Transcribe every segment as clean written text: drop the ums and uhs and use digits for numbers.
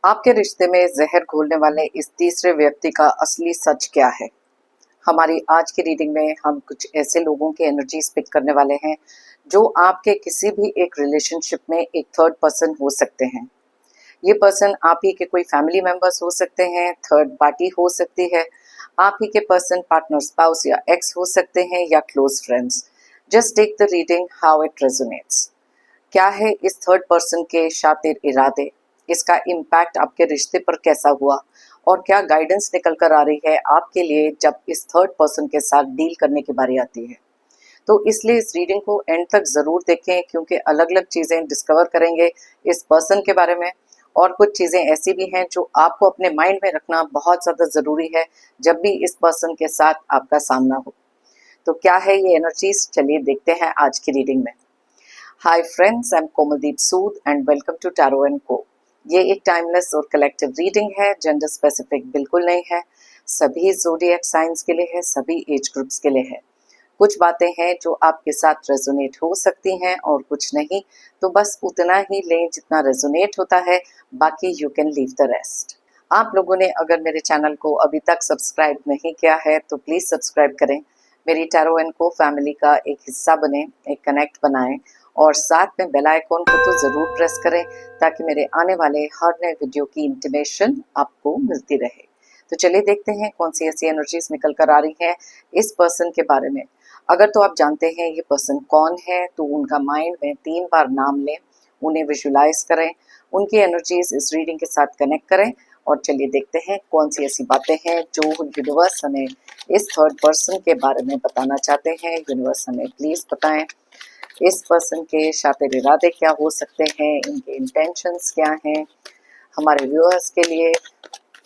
आपके रिश्ते में जहर घोलने वाले इस तीसरे व्यक्ति का असली सच क्या है? हमारी आज की रीडिंग में हम कुछ ऐसे लोगों की एनर्जीज पिक करने वाले हैं जो आपके किसी भी एक रिलेशनशिप में एक थर्ड पर्सन हो सकते हैं। ये पर्सन आप ही के कोई फैमिली मेंबर्स हो सकते हैं, थर्ड पार्टी हो सकती है, आप ही के पर्सन पार्टनर, स्पाउस या एक्स हो सकते हैं या close friends. Just take the reading how it resonates. क्या है इस थर्ड पर्सन के शातिर इरादे, इसका इम्पैक्ट आपके रिश्ते पर कैसा हुआ और क्या गाइडेंस निकल कर आ रही है आपके लिए जब इस थर्ड पर्सन के साथ डील करने की बारी आती है। तो इसलिए इस रीडिंग को एंड तक ज़रूर देखें, क्योंकि अलग अलग चीज़ें डिस्कवर करेंगे इस पर्सन के बारे में। और कुछ चीज़ें ऐसी भी हैं जो आपको अपने माइंड में रखना बहुत ज़्यादा ज़रूरी है जब भी इस पर्सन के साथ आपका सामना हो। तो क्या है ये एनर्जीज, चलिए देखते हैं आज की रीडिंग में। Hi friends, I am Komaldeep Sood and welcome to tarot and co. ये एक टाइमलेस और कलेक्टिव रीडिंग है, जेंडर स्पेसिफिक बिल्कुल नहीं है। सभी ज़ोडिएक साइंस के लिए है, सभी एज ग्रुप्स के लिए है। कुछ बातें हैं जो आपके साथ रेजोनेट हो सकती हैं और कुछ नहीं, तो बस उतना ही लें जितना रेजोनेट होता है, बाकी you can leave the rest. आप लोगों ने अगर मेरे चैनल को अभी तक सब्सक्राइब नहीं किया है तो प्लीज़ सब्सक्राइब करें, मेरी टैरो एंड को फैमिली का एक हिस्सा बने, एक कनेक्ट बनाएं और साथ में बेल आइकॉन को तो ज़रूर प्रेस करें ताकि मेरे आने वाले हर नए वीडियो की इंटीमेशन आपको मिलती रहे। तो चलिए देखते हैं कौन सी ऐसी एनर्जीज निकल कर आ रही हैं इस पर्सन के बारे में। अगर तो आप जानते हैं ये पर्सन कौन है तो उनका माइंड में 3 बार नाम लें, उन्हें विजुलाइज करें, उनकी एनर्जीज इस रीडिंग के साथ कनेक्ट करें और चलिए देखते हैं कौन सी ऐसी बातें हैं जो यूनिवर्स हमें इस थर्ड पर्सन के बारे में बताना चाहते हैं। यूनिवर्स हमें प्लीज़ बताएं इस पर्सन के शातिर इरादे क्या हो सकते हैं, इनके इंटेंशंस क्या हैं, हमारे व्यूअर्स के लिए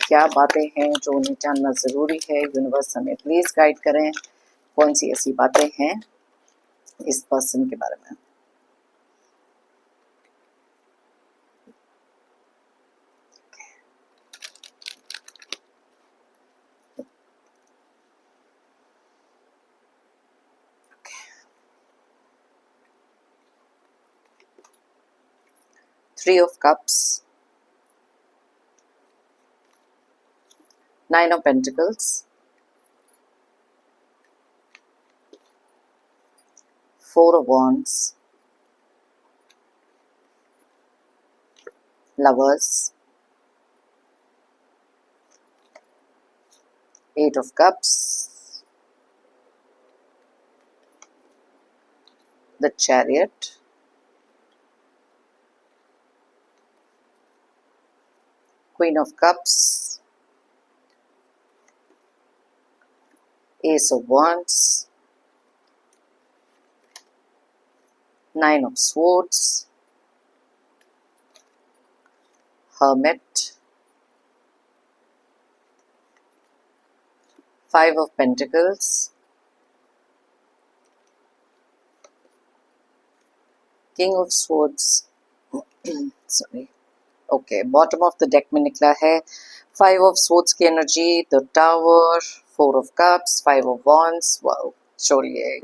क्या बातें हैं जो उन्हें जानना ज़रूरी है। यूनिवर्स हमें प्लीज़ गाइड करें कौन सी ऐसी बातें हैं इस पर्सन के बारे में। Three of Cups, Nine of Pentacles, Four of Wands, Lovers, Eight of Cups, the Chariot, Queen of Cups, Ace of Wands, Nine of Swords, Hermit, Five of Pentacles, King of Swords, sorry, okay, bottom of the deck में निकला है 5 of swords की energy, the tower, 4 of cups, 5 of wands. Wow, छोड़िए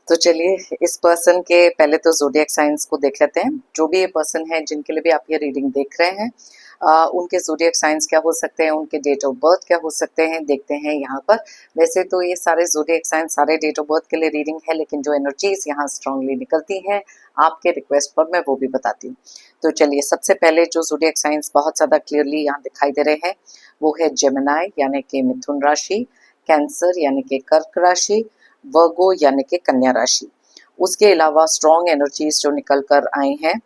तो चलिए इस person के पहले तो ज़ोडिएक साइंस को देख लेते हैं। जो भी ये पर्सन है जिनके लिए भी आप ये रीडिंग देख रहे हैं, उनके ज़ोडिएक साइंस क्या हो सकते हैं, उनके डेट ऑफ बर्थ क्या हो सकते हैं, देखते हैं यहाँ पर। वैसे तो ये सारे ज़ोडिएक साइंस सारे डेट ऑफ बर्थ के लिए रीडिंग है, लेकिन जो एनर्जीज यहाँ स्ट्रांगली निकलती हैं आपके रिक्वेस्ट पर मैं वो भी बताती हूँ। तो चलिए सबसे पहले जो ज़ोडिएक साइंस बहुत ज़्यादा क्लियरली यहाँ दिखाई दे रहे हैं वो है जेमिनी यानी कि मिथुन राशि, कैंसर यानी कि कर्क राशि, वर्गो यानी कि कन्या राशि। उसके अलावा स्ट्रॉन्ग एनर्जीज जो निकल कर आई हैं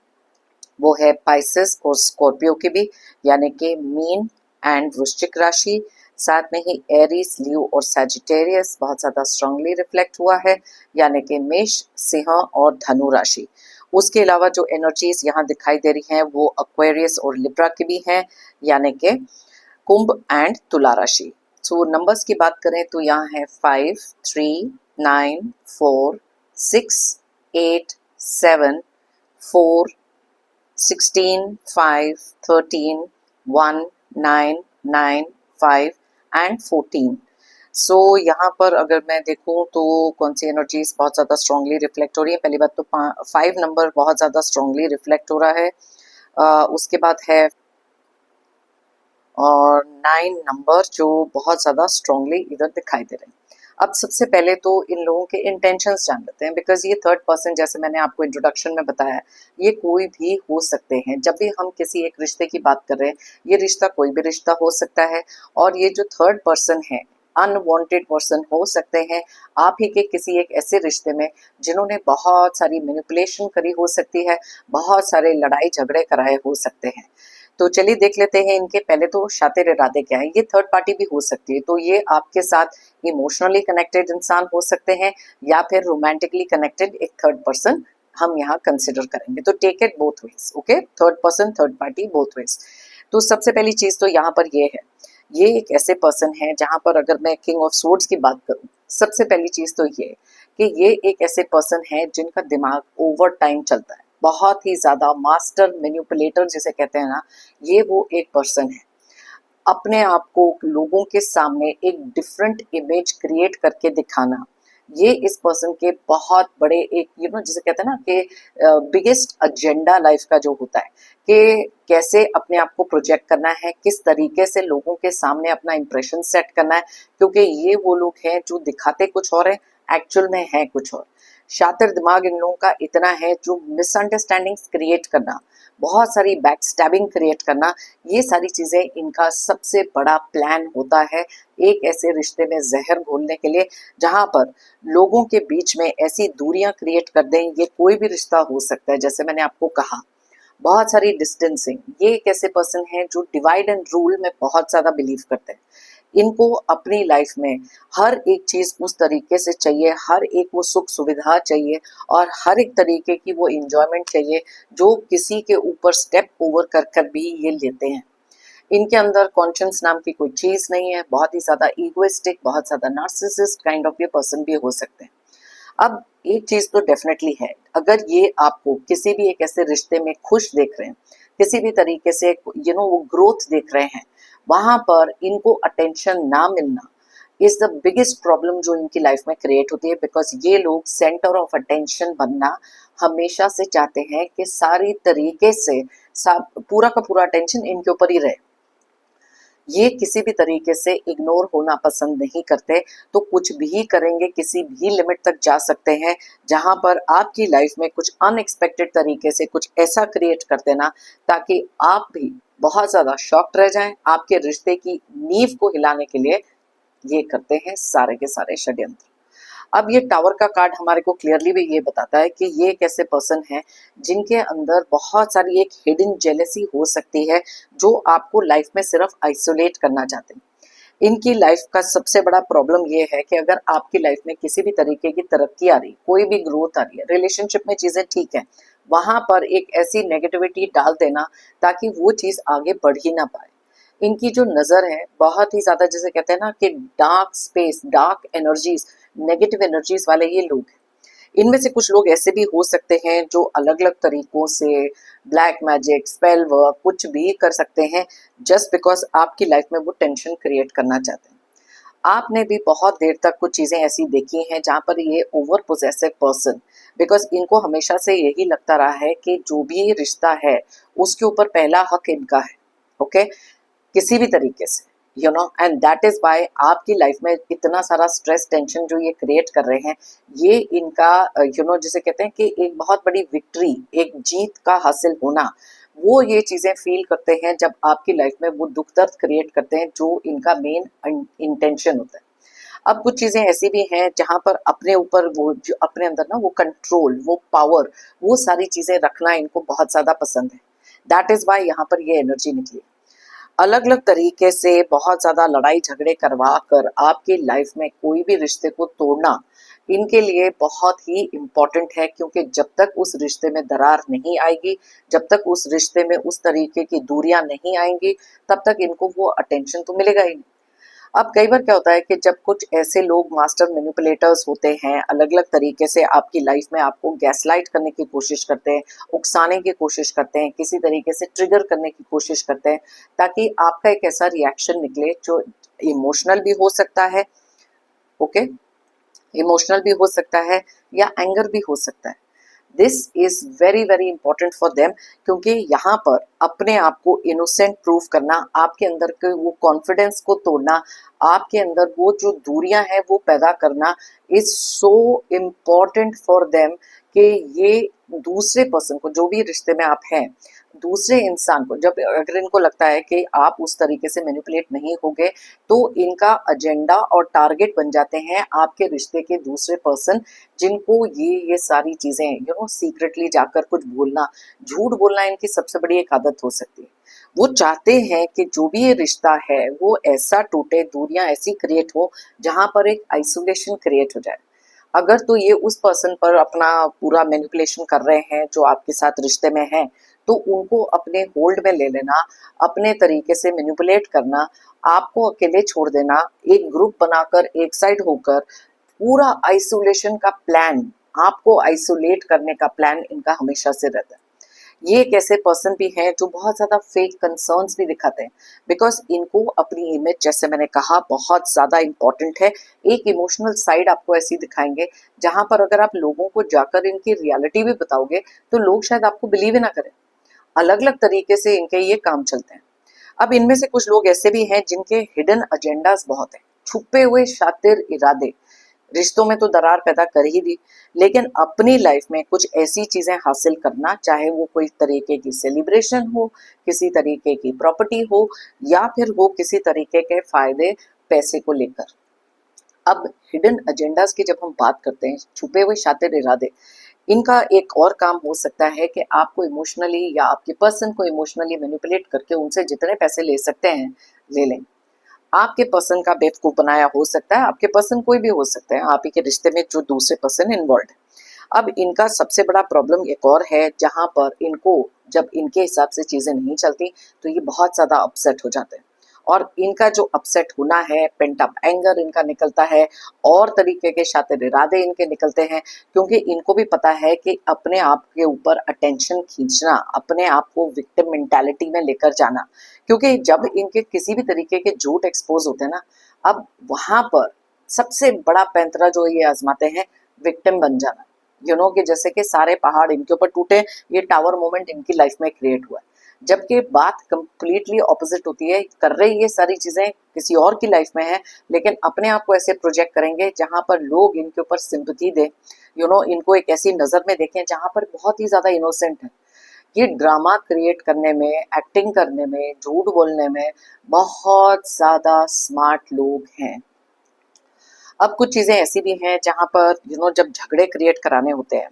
वो है पाइसेस और स्कॉर्पियो की भी, यानी कि मीन एंड वृश्चिक राशि। साथ में ही एरीज, लियो और सैजिटेरियस बहुत ज़्यादा स्ट्रांगली रिफ्लेक्ट हुआ है, यानी कि मेष, सिंह और धनु राशि। उसके अलावा जो एनर्जीज यहाँ दिखाई दे रही हैं वो एक्वेरियस और लिब्रा की भी हैं, यानी कि कुंभ एंड तुला राशि। सो नंबर्स की बात करें तो यहाँ है 5, 3, 9, 4, 6, 8, 7, 4, 16, 5, 13, 1, 9, 9, 5 एंड 14। सो यहाँ पर अगर मैं देखूँ तो कौन सी एनर्जीज बहुत ज़्यादा स्ट्रांगली रिफ्लेक्ट हो रही है। पहली बात तो 5 नंबर बहुत ज़्यादा स्ट्रांगली रिफ्लेक्ट हो रहा है। उसके बाद है और 9 नंबर जो बहुत ज़्यादा स्ट्रांगली इधर दिखाई दे रहे हैं। अब सबसे पहले तो इन लोगों के इंटेंशंस जान लेते हैं, बिकॉज ये थर्ड पर्सन, जैसे मैंने आपको इंट्रोडक्शन में बताया, ये कोई भी हो सकते हैं। जब भी हम किसी एक रिश्ते की बात कर रहे हैं, ये रिश्ता कोई भी रिश्ता हो सकता है, और ये जो थर्ड पर्सन है, अनवांटेड पर्सन हो सकते हैं आप ही के किसी एक ऐसे रिश्ते में जिन्होंने बहुत सारी मैनिपुलेशन करी हो सकती है, बहुत सारे लड़ाई झगड़े कराए हो सकते हैं। तो चलिए देख लेते हैं इनके पहले तो शातिर इरादे क्या है। ये थर्ड पार्टी भी हो सकती है, तो ये आपके साथ इमोशनली कनेक्टेड इंसान हो सकते हैं या फिर रोमांटिकली कनेक्टेड एक थर्ड पर्सन हम यहाँ कंसिडर करेंगे। तो take it both ways, okay, third person third party both ways. तो सबसे पहली चीज तो यहाँ पर ये है, ये एक ऐसे पर्सन है जहां पर अगर मैं किंग ऑफ सोर्ड्स की बात करूं, सबसे पहली चीज तो ये है कि ये एक ऐसे पर्सन है जिनका दिमाग ओवर टाइम चलता है, बहुत ही ज्यादा मास्टर मैनिपुलेटर जिसे कहते हैं ना, ये वो एक पर्सन है। अपने आप को लोगों के सामने एक डिफरेंट इमेज क्रिएट करके दिखाना, ये इस पर्सन के बहुत बड़े एक जिसे कहते हैं ना कि बिगेस्ट एजेंडा लाइफ का जो होता है कि कैसे अपने आप को प्रोजेक्ट करना है, किस तरीके से लोगों के सामने अपना इंप्रेशन सेट करना है, क्योंकि ये वो लोग हैं जो दिखाते कुछ और है, एक्चुअल में है कुछ और। शातिर दिमाग इन लोगों का इतना है जो मिसअंडरस्टैंडिंग्स क्रिएट करना, बहुत सारी बैक स्टैबिंग क्रिएट करना, ये सारी चीजें इनका सबसे बड़ा प्लान होता है एक ऐसे रिश्ते में जहर घोलने के लिए जहां पर लोगों के बीच में ऐसी दूरियां क्रिएट कर दें। ये कोई भी रिश्ता हो सकता है, जैसे मैंने आपको कहा, बहुत सारी डिस्टेंसिंग। ये एक ऐसे पर्सन है जो डिवाइड एंड रूल में बहुत ज्यादा बिलीव करते हैं। इनको अपनी लाइफ में हर एक चीज उस तरीके से चाहिए, हर एक वो सुख सुविधा चाहिए और हर एक तरीके की वो इंजॉयमेंट चाहिए जो किसी के ऊपर स्टेप ओवर कर कर भी ये लेते हैं। इनके अंदर कॉन्शियस नाम की कोई चीज नहीं है, बहुत ही ज्यादा इगोइस्टिक, बहुत ज्यादा नार्सिसिस्ट काइंड ऑफ ये पर्सन भी हो सकते हैं। अब एक चीज तो डेफिनेटली है, अगर ये आपको किसी भी एक ऐसे रिश्ते में खुश देख रहे हैं, किसी भी तरीके से वो ग्रोथ देख रहे हैं, वहां पर इनको अटेंशन ना मिलना इज द बिगेस्ट प्रॉब्लम जो इनकी लाइफ में क्रिएट होती है, बिकॉज ये लोग सेंटर ऑफ अटेंशन बनना हमेशा से चाहते हैं कि सारी तरीके से पूरा का पूरा अटेंशन इनके ऊपर ही रहे। ये किसी भी तरीके से इग्नोर होना पसंद नहीं करते, तो कुछ भी करेंगे, किसी भी लिमिट तक जा सकते हैं जहां पर आपकी लाइफ में कुछ अनएक्सपेक्टेड तरीके से कुछ ऐसा क्रिएट कर देना ताकि आप भी बहुत ज्यादा शॉक्ड रह जाएं। आपके रिश्ते की नींव को हिलाने के लिए ये करते हैं सारे के सारे षड्यंत्र। अब ये टावर का कार्ड हमारे को क्लियरली भी ये बताता है कि ये एक ऐसे पर्सन है जिनके अंदर बहुत सारी एक हिडन जेलेसी हो सकती है जो आपको लाइफ में सिर्फ आइसोलेट करना चाहते हैं। इनकी लाइफ का सबसे बड़ा प्रॉब्लम ये है कि अगर आपकी लाइफ में किसी भी तरीके की तरक्की आ रही, कोई भी ग्रोथ आ रही है, रिलेशनशिप में चीजें ठीक है, वहां पर एक ऐसी नेगेटिविटी डाल देना ताकि वो चीज आगे बढ़ ही ना पाए। इनकी जो नजर है बहुत ही ज्यादा, जैसे कहते हैं ना कि dark space, dark energies, negative energies वाले ये लोग हैं। इनमें से कुछ लोग ऐसे भी हो सकते हैं जो अलग अलग तरीकों से ब्लैक मैजिक, स्पेल वर्क कुछ भी कर सकते हैं जस्ट बिकॉज आपकी लाइफ में वो टेंशन क्रिएट करना चाहते हैं। आपने भी बहुत देर तक कुछ चीजें ऐसी देखी हैं जहां पर ये ओवर पोजेसिव पर्सन, बिकॉज इनको हमेशा से यही लगता रहा है कि जो भी रिश्ता है उसके ऊपर पहला हक इनका है, ओके, किसी भी तरीके से, एंड दैट इज वाई आपकी लाइफ में इतना सारा स्ट्रेस टेंशन जो ये क्रिएट कर रहे हैं, ये इनका जिसे कहते हैं कि एक बहुत बड़ी विक्ट्री, एक जीत का हासिल होना, वो ये चीजें फील करते हैं जब आपकी लाइफ में वो दुख दर्द क्रिएट करते हैं जो इनका मेन इंटेंशन होता है। अब कुछ चीजें ऐसी भी हैं जहां पर अपने ऊपर वो जो अपने अंदर ना वो कंट्रोल, वो पावर, वो सारी चीजें रखना इनको बहुत ज्यादा पसंद है। दैट इज वाई यहाँ पर ये एनर्जी निकली। अलग अलग तरीके से बहुत ज्यादा लड़ाई झगड़े करवा कर आपकी लाइफ में कोई भी रिश्ते को तोड़ना इनके लिए बहुत ही इम्पोर्टेंट है, क्योंकि जब तक उस रिश्ते में दरार नहीं आएगी, जब तक उस रिश्ते में उस तरीके की दूरियां नहीं आएंगी, तब तक इनको वो अटेंशन तो मिलेगा ही नहीं। अब कई बार क्या होता है कि जब कुछ ऐसे लोग मास्टर मैनिपुलेटर्स होते हैं, अलग अलग तरीके से आपकी लाइफ में आपको गैसलाइट करने की कोशिश करते हैं, उकसाने की कोशिश करते हैं, किसी तरीके से ट्रिगर करने की कोशिश करते हैं ताकि आपका एक ऐसा रिएक्शन निकले जो इमोशनल भी हो सकता है, ओके, इमोशनल भी हो सकता है या एंगर भी हो सकता है। This is very very important for them, क्योंकि यहाँ पर अपने आप को इनोसेंट प्रूव करना, आपके अंदर के वो कॉन्फिडेंस को तोड़ना, आपके अंदर वो जो दूरियां हैं वो पैदा करना is so important for them कि ये दूसरे पर्सन को, जो भी रिश्ते में आप हैं, दूसरे इंसान को जब अगर इनको लगता है कि आप उस तरीके से मैनिपुलेट नहीं होगे, तो इनका एजेंडा और टारगेट बन जाते हैं आपके रिश्ते के दूसरे पर्सन, जिनको ये सारी चीजें सीक्रेटली जाकर कुछ बोलना, झूठ बोलना इनकी सबसे बड़ी एक आदत हो सकती है। वो चाहते हैं कि जो भी ये रिश्ता है वो ऐसा टूटे, दूरियां ऐसी क्रिएट हो जहां पर एक आइसोलेशन क्रिएट हो जाए। अगर तो ये उस पर्सन पर अपना पूरा मैनिपुलेशन कर रहे हैं जो आपके साथ रिश्ते में है, तो उनको अपने होल्ड में ले लेना, अपने तरीके से मैनिपुलेट करना, आपको अकेले छोड़ देना, एक ग्रुप बनाकर एक साइड होकर पूरा आइसोलेशन का प्लान, आपको आइसोलेट करने का प्लान इनका हमेशा से रहता है। ये एक ऐसे पर्सन भी हैं जो बहुत ज्यादा फेक कंसर्न्स भी दिखाते हैं, बिकॉज इनको अपनी इमेज, जैसे मैंने कहा, बहुत ज्यादा इंपॉर्टेंट है। एक इमोशनल साइड आपको ऐसी दिखाएंगे जहां पर अगर आप लोगों को जाकर इनकी रियलिटी भी बताओगे तो लोग शायद आपको बिलीव ही ना करें। अलग अलग तरीके से इनके ये काम चलते हैं। अब इनमें से कुछ लोग ऐसे भी हैं जिनके हिडन एजेंडाज बहुत हैं, छुपे हुए शातिर इरादे, रिश्तों में तो दरार पैदा कर ही दी, लेकिन अपनी लाइफ में कुछ ऐसी चीजें हासिल करना, चाहे वो कोई तरीके की सेलिब्रेशन हो, किसी तरीके की प्रॉपर्टी हो, या फिर हो किसी तरीके के फायदे पैसे को लेकर। अब हिडन एजेंडाज की जब हम बात करते हैं, छुपे हुए शातिर इरादे, इनका एक और काम हो सकता है कि आपको इमोशनली या आपके पर्सन को इमोशनली मैनिपुलेट करके उनसे जितने पैसे ले सकते हैं ले लें। आपके पर्सन का बेवकूफ बनाया हो सकता है, आपके पर्सन कोई भी हो सकता है, आप ही के रिश्ते में जो दूसरे पर्सन इन्वॉल्व है। अब इनका सबसे बड़ा प्रॉब्लम एक और है, जहां पर इनको जब इनके हिसाब से चीजें नहीं चलती तो ये बहुत ज्यादा अपसेट हो जाते हैं, और इनका जो अपसेट होना है, पेंट अप एंगर इनका निकलता है, और तरीके के शातिर इरादे इनके निकलते हैं, क्योंकि इनको भी पता है कि अपने आप के ऊपर अटेंशन खींचना, अपने आप को विक्टिम मेंटालिटी में लेकर जाना, क्योंकि जब इनके किसी भी तरीके के झूठ एक्सपोज होते हैं ना, अब वहां पर सबसे बड़ा पैंतरा जो ये आजमाते हैं, विक्टिम बन जाना। कि जैसे कि सारे पहाड़ इनके ऊपर टूटे, ये टावर मोमेंट इनकी लाइफ में क्रिएट हुआ है, जबकि बात कंप्लीटली ऑपोजिट होती है। कर रही ये सारी चीजें किसी और की लाइफ में है, लेकिन अपने आप को ऐसे प्रोजेक्ट करेंगे जहां पर लोग इनके ऊपर सिंपैथी दे, इनको एक ऐसी नजर में देखें जहां पर बहुत ही ज्यादा इनोसेंट है। ये ड्रामा क्रिएट करने में, एक्टिंग करने में, झूठ बोलने में बहुत ज्यादा स्मार्ट लोग हैं। अब कुछ चीजें ऐसी भी हैं जहां पर जब झगड़े क्रिएट कराने होते हैं,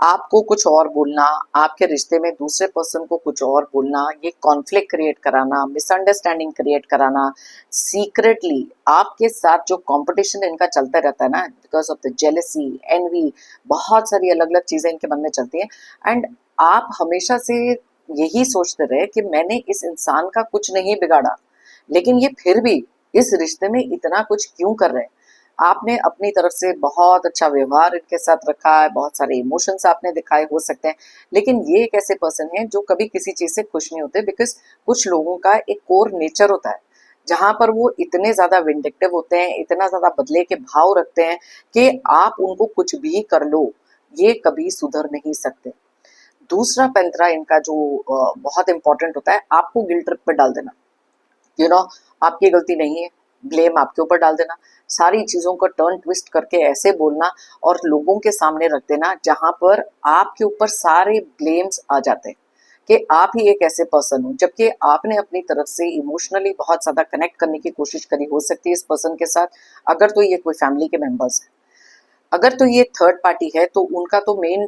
आपको कुछ और बोलना, आपके रिश्ते में दूसरे पर्सन को कुछ और बोलना, ये कॉन्फ्लिक्ट क्रिएट कराना, मिसअंडरस्टैंडिंग क्रिएट कराना, सीक्रेटली आपके साथ जो कंपटीशन इनका चलता रहता है ना, because of the jealousy, envy, बहुत सारी अलग अलग चीजें इनके मन में चलती हैं, एंड आप हमेशा से यही सोचते रहे कि मैंने इस इंसान का कुछ नहीं बिगाड़ा, लेकिन ये फिर भी इस रिश्ते में इतना कुछ क्यों कर रहे हैं। आपने अपनी तरफ से बहुत अच्छा व्यवहार इनके साथ रखा है, बहुत सारे इमोशंस आपने दिखाए हो सकते हैं, लेकिन ये एक ऐसे पर्सन है जो कभी किसी चीज से खुश नहीं होते, बिकॉज कुछ लोगों का एक कोर नेचर होता है जहां पर वो इतने ज्यादा विंडिक्टिव होते हैं, इतना ज्यादा बदले के भाव रखते हैं कि आप उनको कुछ भी कर लो, ये कभी सुधर नहीं सकते। दूसरा पैंतरा इनका जो बहुत इंपॉर्टेंट होता है, आपको गिल्ट ट्रिप पे डाल देना। आपकी गलती नहीं है, ब्लेम आपके ऊपर डाल देना, सारी चीजों को टर्न ट्विस्ट करके ऐसे बोलना और लोगों के सामने रख देना जहां पर आपके ऊपर सारे ब्लेम्स आ जाते हैं कि आप ही एक ऐसे पर्सन हो, जबकि आपने अपनी तरफ से इमोशनली बहुत ज्यादा कनेक्ट करने की कोशिश करी हो सकती है इस पर्सन के साथ। अगर तो ये कोई फैमिली के मेंबर्स है, अगर तो ये थर्ड पार्टी है, तो उनका तो मेन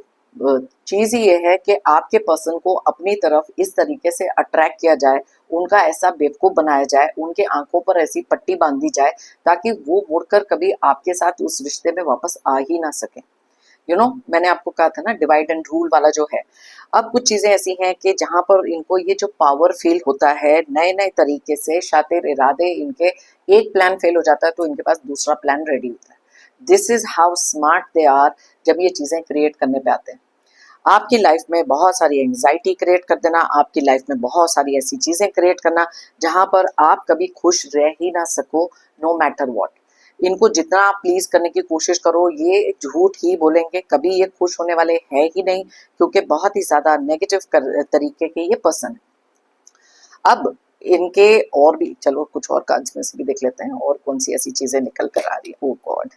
चीज ही ये है कि आपके पर्सन को अपनी तरफ इस तरीके से अट्रैक्ट किया जाए, उनका ऐसा बेवकूफ बनाया जाए, उनके आंखों पर ऐसी पट्टी बांधी जाए ताकि वो मुड़कर कभी आपके साथ उस रिश्ते में वापस आ ही ना सके। मैंने आपको कहा था ना, डिवाइड एंड रूल वाला जो है। अब कुछ चीजें ऐसी हैं कि जहां पर इनको ये जो पावर फील होता है, नए नए तरीके से शातिर इरादे इनके, एक प्लान फेल हो जाता है तो इनके पास दूसरा प्लान रेडी होता है। This is how smart they are जब ये चीजें क्रिएट करने पे आते हैं। आपकी लाइफ में बहुत सारी एंजाइटी क्रिएट कर देना, आपकी लाइफ में बहुत सारी ऐसी चीजें क्रिएट करना जहां पर आप कभी खुश रह ही ना सको, नो मैटर व्हाट। इनको जितना आप प्लीज करने की कोशिश करो ये झूठ ही बोलेंगे, कभी ये खुश होने वाले हैं ही नहीं, क्योंकि बहुत ही ज्यादा नेगेटिव तरीके के ये पर्सन है। अब इनके और भी, चलो कुछ और कार्ड्स में से भी देख लेते हैं और कौन सी ऐसी चीजें निकल कर आ रही है। ओ गॉड,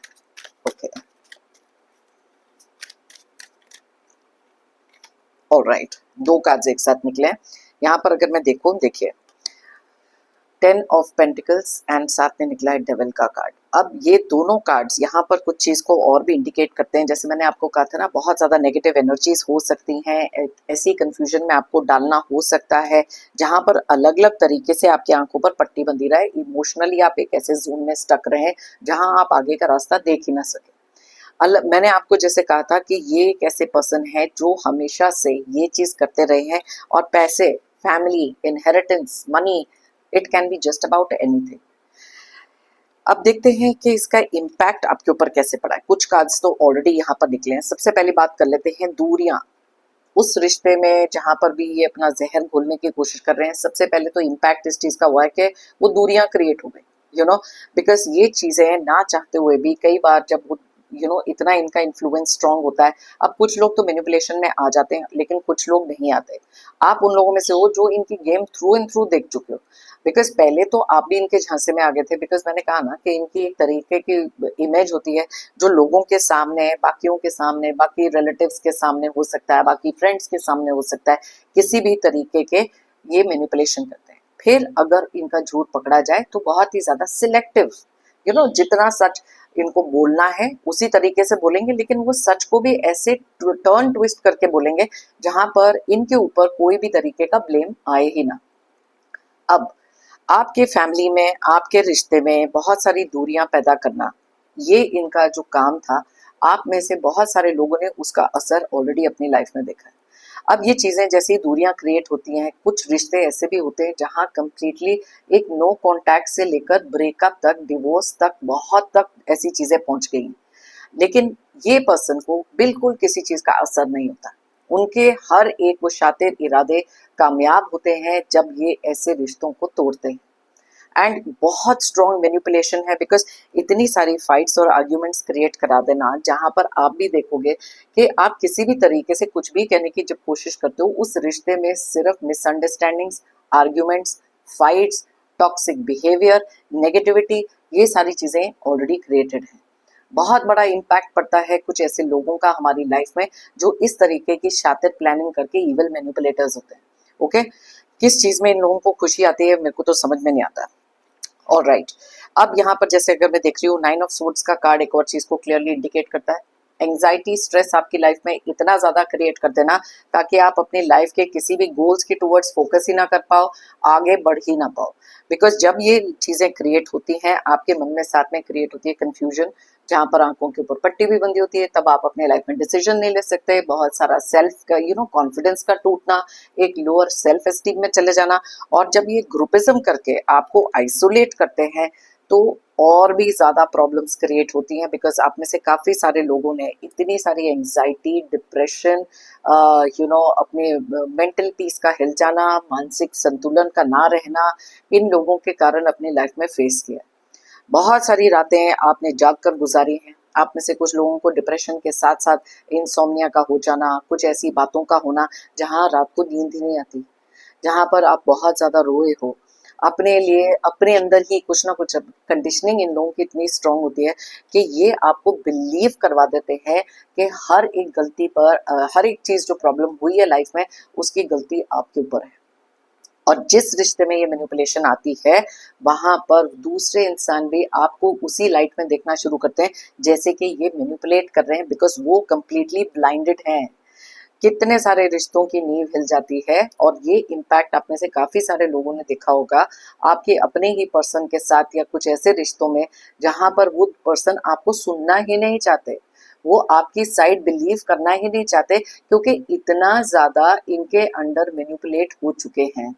ओके, ऑलराइट, दो कार्ड्स एक साथ निकले हैं यहाँ पर। अगर मैं देखूं, देखिए 10 ऑफ पेंटिकल्स एंड साथ में निकला है डेविल का कार्ड। अब ये दोनों कार्ड्स यहाँ पर कुछ चीज को और भी इंडिकेट करते हैं। जैसे मैंने आपको कहा था ना, बहुत ज्यादा नेगेटिव एनर्जीज हो सकती हैं, ऐसी कंफ्यूजन में आपको डालना हो सकता है जहां पर अलग अलग तरीके से आपकी आंखों पर पट्टी बंधी रहा है। इमोशनली आप एक ऐसे जोन में स्टक रहे जहां आप आगे का रास्ता देख ही ना सके। मैंने आपको जैसे कहा था कि ये एक ऐसे पर्सन है जो हमेशा से ये चीज करते रहे हैं, और पैसे, family, inheritance, money, it can be just about anything. अब देखते हैं कि इसका इम्पैक्ट आपके ऊपर कैसे पड़ा है। कुछ कार्ड्स तो ऑलरेडी यहाँ पर निकले हैं। सबसे पहले बात कर लेते हैं दूरियां, उस रिश्ते में जहां पर भी ये अपना जहर घोलने की कोशिश कर रहे हैं। सबसे पहले तो इम्पैक्ट इस चीज का हुआ है कि वो दूरियां क्रिएट हो गई, बिकॉज ये चीजें ना चाहते हुए भी कई बार जब वो इतना इनका इन्फ्लुएंस स्ट्रांग होता है। अब कुछ लोग तो मैनिपुलेशन में आ जाते हैं, लेकिन कुछ लोग नहीं आते। आप उन लोगों में से हो जो इनकी गेम थ्रू एंड थ्रू देख चुके हो, बिकॉज पहले तो आप भी इनके झांसे में आ गए थे। बिकॉज मैंने कहा ना कि इनकी एक तरीके की इमेज होती है जो लोगों के सामने, बाकियों के सामने, बाकी रिलेटिव्स के सामने हो सकता है, बाकी फ्रेंड्स के सामने हो सकता है, किसी भी तरीके के ये मैनिपुलेशन करते हैं। फिर अगर इनका झूठ पकड़ा जाए तो बहुत ही ज्यादा सिलेक्टिव, जितना सच इनको बोलना है उसी तरीके से बोलेंगे, लेकिन वो सच को भी ऐसे टर्न ट्विस्ट करके बोलेंगे जहां पर इनके ऊपर कोई भी तरीके का ब्लेम आए ही ना। अब आपके फैमिली में, आपके रिश्ते में बहुत सारी दूरियां पैदा करना, ये इनका जो काम था, आप में से बहुत सारे लोगों ने उसका असर ऑलरेडी अपनी लाइफ में देखा है। अब ये चीजें जैसी दूरियां क्रिएट होती हैं, कुछ रिश्ते ऐसे भी होते हैं जहां कंप्लीटली एक नो कांटेक्ट से लेकर ब्रेकअप तक, डिवोर्स तक, बहुत तक ऐसी चीजें पहुंच गई, लेकिन ये पर्सन को बिल्कुल किसी चीज का असर नहीं होता। उनके हर एक वो शातिर इरादे कामयाब होते हैं जब ये ऐसे रिश्तों को तोड़ते हैं। एंड बहुत स्ट्रॉन्ग मैनिपुलेशन है, बिकॉज इतनी सारी फाइट्स और आर्ग्यूमेंट्स क्रिएट करा देना जहां पर आप भी देखोगे कि आप किसी भी तरीके से कुछ भी कहने की जब कोशिश करते हो, उस रिश्ते में सिर्फ misunderstandings, arguments, fights, toxic behaviour, negativity, ये सारी चीजें ऑलरेडी क्रिएटेड है। बहुत बड़ा इम्पैक्ट पड़ता है कुछ ऐसे लोगों का हमारी लाइफ में जो इस तरीके की शातिर प्लानिंग करके इविल मैनिपुलेटर्स होते हैं। ओके, किस चीज में इन लोगों को खुशी आती है मेरे को तो समझ में नहीं आता। ऑलराइट, अब यहाँ पर जैसे अगर मैं देख रही हूँ 9 ऑफ सोर्ड्स का कार्ड एक और चीज को क्लियरली इंडिकेट करता है। एंजाइटी, स्ट्रेस आपकी लाइफ में इतना ज्यादा क्रिएट कर देना ताकि आप अपनी लाइफ के किसी भी गोल्स के टुवर्ड्स फोकस ही ना कर पाओ, आगे बढ़ ही ना पाओ। बिकॉज जब ये चीजें क्रिएट होती हैं आपके मन में, साथ में क्रिएट होती है कंफ्यूजन, जहां पर आंखों के ऊपर पट्टी भी बंधी होती है। तब आप अपने लाइफ में डिसीजन नहीं ले सकते। बहुत सारा सेल्फ का कॉन्फिडेंस का टूटना, एक लोअर सेल्फ एस्टीम में चले जाना। और जब ये ग्रुपिज्म करके आपको आइसोलेट करते हैं तो और भी ज्यादा प्रॉब्लम्स क्रिएट होती हैं। बिकॉज आप में से काफी सारे लोगों ने इतनी सारी एंजाइटी, डिप्रेशन, अपने मेंटल पीस का हिल जाना, मानसिक संतुलन का ना रहना, इन लोगों के कारण अपनी लाइफ में फेस किया। बहुत सारी रातें आपने जाग कर गुजारी हैं। आप में से कुछ लोगों को डिप्रेशन के साथ साथ इंसोम्निया का हो जाना, कुछ ऐसी बातों का होना जहां रात को नींद ही नहीं आती, जहां पर आप बहुत ज्यादा रोए हो अपने लिए। अपने अंदर ही कुछ ना कुछ कंडीशनिंग इन लोगों की इतनी स्ट्रांग होती है कि ये आपको बिलीव करवा देते हैं कि हर एक गलती पर, हर एक चीज जो प्रॉब्लम हुई है लाइफ में, उसकी गलती आपके ऊपर है। और जिस रिश्ते में ये मैनिपुलेशन आती है वहां पर दूसरे इंसान भी आपको उसी लाइट में देखना शुरू करते हैं जैसे कि ये मैनिपुलेट कर रहे हैं, बिकॉज वो कंप्लीटली ब्लाइंडेड हैं। कितने सारे रिश्तों की नींव हिल जाती है। और ये इम्पैक्ट आप में से काफी सारे लोगों ने देखा होगा आपके अपने ही पर्सन के साथ, या कुछ ऐसे रिश्तों में जहां पर वो पर्सन आपको सुनना ही नहीं चाहते, वो आपकी साइड बिलीव करना ही नहीं चाहते, क्योंकि इतना ज्यादा इनके अंडर मैनिपुलेट हो चुके हैं।